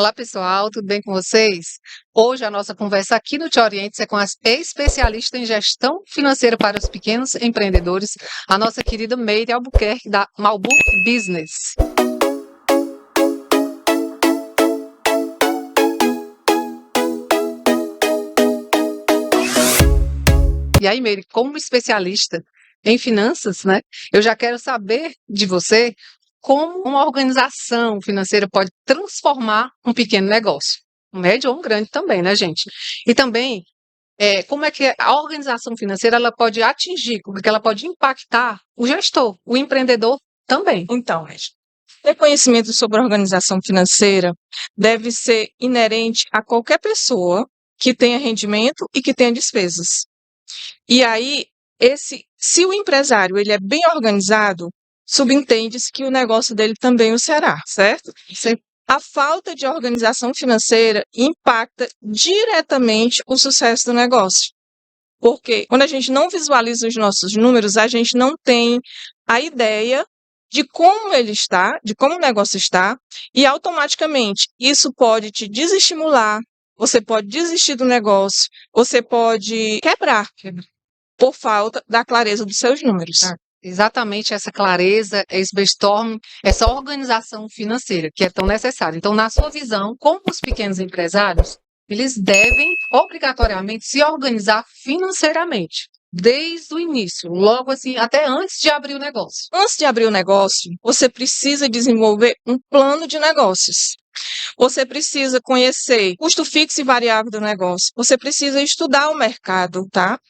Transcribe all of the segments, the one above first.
Olá, pessoal, tudo bem com vocês? Hoje a nossa conversa aqui no Te Orientes é com a especialista em gestão financeira para os pequenos empreendedores, a nossa querida Meire Albuquerque, da Malbuc Business. E aí, Meire, como especialista em finanças, né? Eu já quero saber de você como uma organização financeira pode transformar um pequeno negócio, um médio ou um grande também, né, gente? E também, como é que a organização financeira ela pode atingir, como é que ela pode impactar o gestor, o empreendedor também. Então, Regina, ter conhecimento sobre a organização financeira deve ser inerente a qualquer pessoa que tenha rendimento e que tenha despesas. E aí, se o empresário ele é bem organizado, subentende-se que o negócio dele também o será, certo? A falta de organização financeira impacta diretamente o sucesso do negócio. Porque quando a gente não visualiza os nossos números, a gente não tem a ideia de como ele está, de como o negócio está, e automaticamente isso pode te desestimular, você pode desistir do negócio, você pode quebrar por falta da clareza dos seus números. Exatamente essa clareza, esse brainstorming, essa organização financeira que é tão necessária. Então, na sua visão, como os pequenos empresários, eles devem obrigatoriamente se organizar financeiramente, desde o início, logo assim, até antes de abrir o negócio. Antes de abrir o negócio, você precisa desenvolver um plano de negócios. Você precisa conhecer custo fixo e variável do negócio. Você precisa estudar o mercado, tá?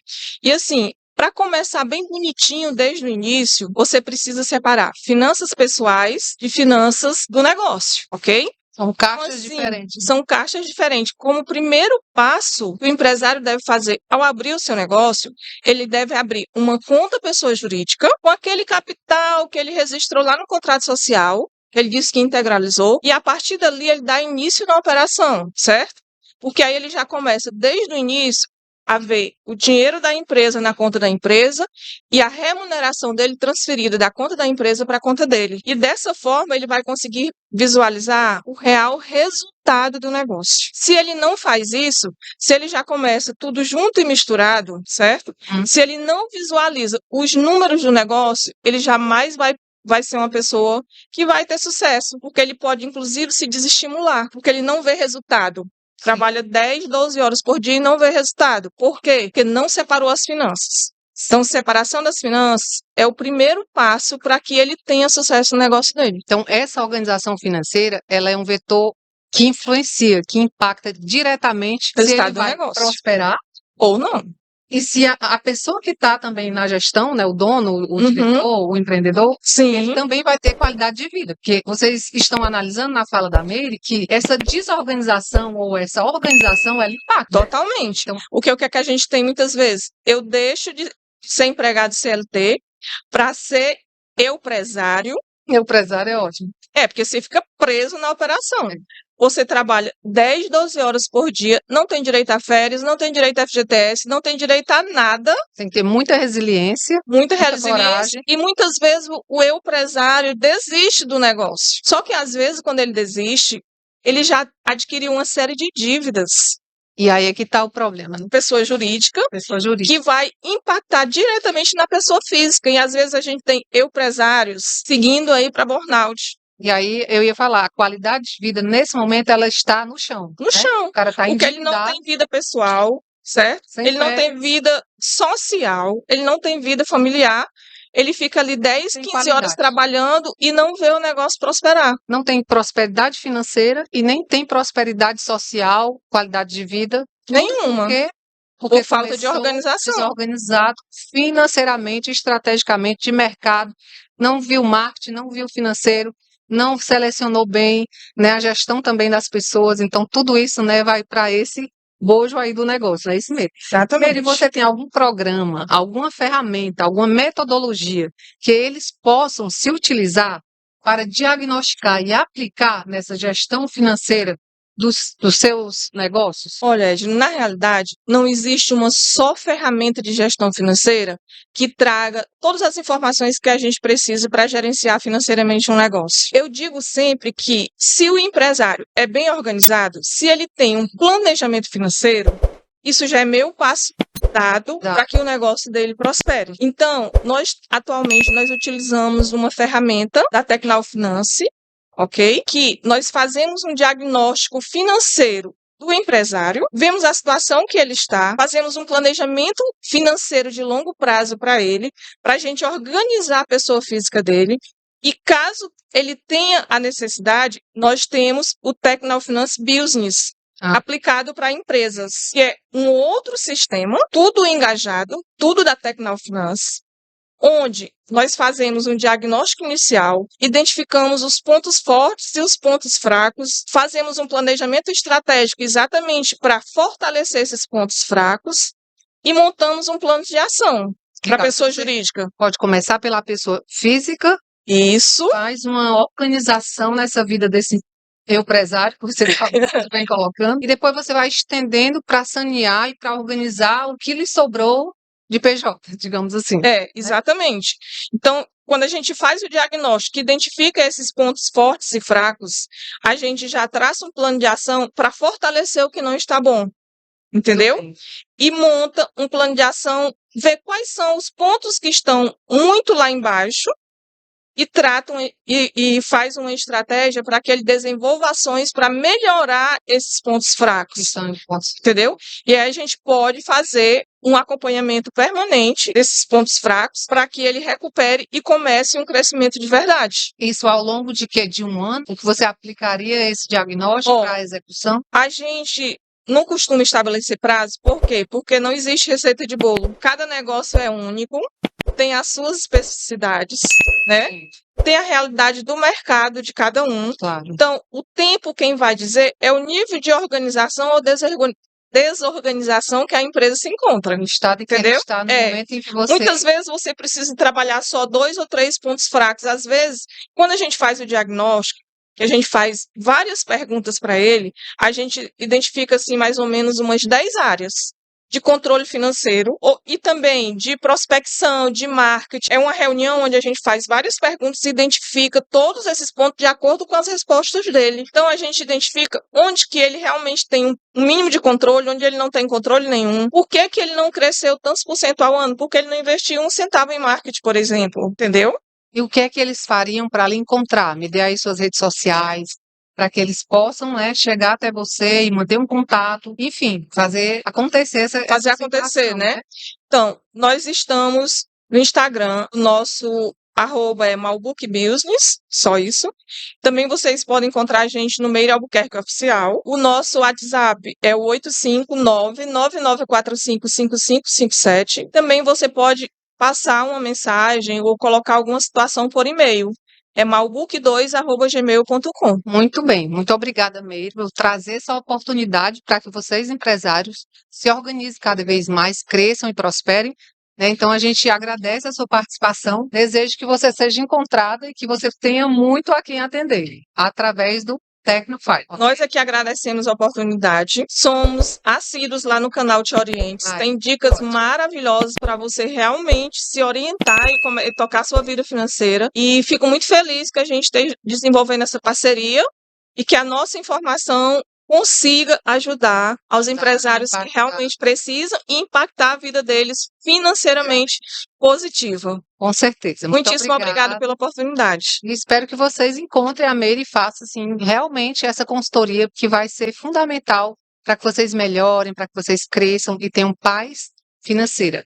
E assim, para começar bem bonitinho desde o início, você precisa separar finanças pessoais de finanças do negócio, ok? São caixas Então, assim, diferentes. São caixas diferentes. Como primeiro passo que o empresário deve fazer ao abrir o seu negócio, ele deve abrir uma conta pessoa jurídica com aquele capital que ele registrou lá no contrato social, que ele disse que integralizou, e a partir dali ele dá início na operação, certo? Porque aí ele já começa desde o início a ver o dinheiro da empresa na conta da empresa e a remuneração dele transferida da conta da empresa para a conta dele. E dessa forma ele vai conseguir visualizar o real resultado do negócio. Se ele não faz isso, se ele já começa tudo junto e misturado, certo? Se ele não visualiza os números do negócio, ele jamais vai ser uma pessoa que vai ter sucesso, porque ele pode, inclusive, se desestimular, porque ele não vê resultado. Trabalha 10, 12 horas por dia e não vê resultado. Por quê? Porque não separou as finanças. Então, separação das finanças é o primeiro passo para que ele tenha sucesso no negócio dele. Então, essa organização financeira, ela é um vetor que influencia, que impacta diretamente se ele Resultado do vai negócio. prosperar Ou não. e se a pessoa que está também na gestão, né, o dono, o diretor, o empreendedor, ele Sim. também vai ter qualidade de vida. Porque vocês estão analisando na fala da Meire que essa desorganização ou essa organização, ela impacta. Totalmente. Então, O que é que a gente tem muitas vezes? Eu deixo de ser empregado CLT para ser empresário. o empresário é ótimo. Porque você fica preso na operação. Você trabalha 10, 12 horas por dia, não tem direito a férias, não tem direito a FGTS, não tem direito a nada. Tem que ter muita resiliência. Muita coragem. resiliência. E muitas vezes o empresário desiste do negócio. Só que às vezes, quando ele desiste, ele já adquiriu uma série de dívidas. E aí é que está o problema, né? Pessoa jurídica, que vai impactar diretamente na pessoa física. E às vezes a gente tem empresários seguindo aí para burnout. E aí eu ia falar, a qualidade de vida nesse momento ela está no chão. No chão. O cara está Porque ele não endividado. tem vida pessoal, certo? Sem Ele não férias. tem vida social, ele não tem vida familiar. Ele fica ali 10, Sem 15 horas qualidade. trabalhando e não vê o negócio prosperar. Não tem prosperidade financeira e nem tem prosperidade social, qualidade de vida. Nenhuma. Porque Por falta de começou organização. desorganizado financeiramente, estrategicamente, de mercado, não viu marketing, não viu financeiro, não selecionou bem, né, a gestão também das pessoas. Então, tudo isso, né, vai para esse bojo aí do negócio, é isso mesmo. Exatamente. Meire, você tem algum programa, alguma ferramenta, alguma metodologia que eles possam se utilizar para diagnosticar e aplicar nessa gestão financeira dos seus negócios? Olha, Ed, na realidade, não existe uma só ferramenta de gestão financeira que traga todas as informações que a gente precisa para gerenciar financeiramente um negócio. Eu digo sempre que, se o empresário é bem organizado, se ele tem um planejamento financeiro, isso já é meio passo dado para que o negócio dele prospere. Então, atualmente nós utilizamos uma ferramenta da Tecnal Finance, ok? Que nós fazemos um diagnóstico financeiro do empresário, vemos a situação que ele está, fazemos um planejamento financeiro de longo prazo para ele, para a gente organizar a pessoa física dele. E caso ele tenha a necessidade, nós temos o Tecnal Finance Business, aplicado para empresas, que é um outro sistema, tudo engajado, tudo da Tecnal Finance, onde nós fazemos um diagnóstico inicial, identificamos os pontos fortes e os pontos fracos, fazemos um planejamento estratégico exatamente para fortalecer esses pontos fracos e montamos um plano de ação para a pessoa jurídica. Pode começar pela pessoa física. Isso. Faz uma organização nessa vida desse empresário que você vem colocando, e depois você vai estendendo para sanear e para organizar o que lhe sobrou de PJ, digamos assim. Exatamente. Então, quando a gente faz o diagnóstico, identifica esses pontos fortes e fracos, a gente já traça um plano de ação para fortalecer o que não está bom. Entendeu? E monta um plano de ação, vê quais são os pontos que estão muito lá embaixo, e faz uma estratégia para que ele desenvolva ações para melhorar esses pontos fracos, entendeu? E aí a gente pode fazer um acompanhamento permanente desses pontos fracos para que ele recupere e comece um crescimento de verdade. Isso ao longo de quê? De um ano? O que você aplicaria esse diagnóstico para a execução? A gente não costuma estabelecer prazo, por quê? Porque não existe receita de bolo. Cada negócio é único, tem as suas especificidades, né? Tem a realidade do mercado de cada um. Claro. Então, o tempo, quem vai dizer, é o nível de organização ou desorganização que a empresa se encontra. O estado em que entendeu? está no momento em que você... Muitas vezes você precisa trabalhar só 2 ou 3 pontos fracos. Às vezes, quando a gente faz o diagnóstico, que a gente faz várias perguntas para ele, a gente identifica assim mais ou menos umas 10 áreas de controle financeiro e também de prospecção, de marketing. É uma reunião onde a gente faz várias perguntas e identifica todos esses pontos de acordo com as respostas dele. Então, a gente identifica onde que ele realmente tem um mínimo de controle, onde ele não tem controle nenhum. Por que que ele não cresceu tantos por cento ao ano? Porque ele não investiu 1 centavo em marketing, por exemplo. Entendeu? E o que é que eles fariam para lhe encontrar? Me dê aí suas redes sociais, para que eles possam, né, chegar até você e manter um contato, enfim, fazer acontecer essa situação, né? Então, nós estamos no Instagram, nosso @é malbookbusiness, só isso. Também vocês podem encontrar a gente no Meire Albuquerque Oficial. O nosso WhatsApp é o 859-9945-5557. Também você pode passar uma mensagem ou colocar alguma situação por e-mail. É malbook2@gmail.com. Muito bem, muito obrigada, Meire, por trazer essa oportunidade para que vocês, empresários, se organizem cada vez mais, cresçam e prosperem, né? Então, a gente agradece a sua participação, desejo que você seja encontrada e que você tenha muito a quem atender, através do Tecnofy. Nós aqui agradecemos a oportunidade. Somos assíduos lá no canal Te Orientes. Tem dicas maravilhosas para você realmente se orientar e tocar sua vida financeira. E fico muito feliz que a gente esteja desenvolvendo essa parceria e que a nossa informação consiga ajudar aos empresários que realmente precisam e impactar a vida deles financeiramente positiva. Com certeza. Muitíssimo obrigada pela oportunidade. E espero que vocês encontrem a Meire e façam assim, realmente essa consultoria que vai ser fundamental para que vocês melhorem, para que vocês cresçam e tenham paz financeira.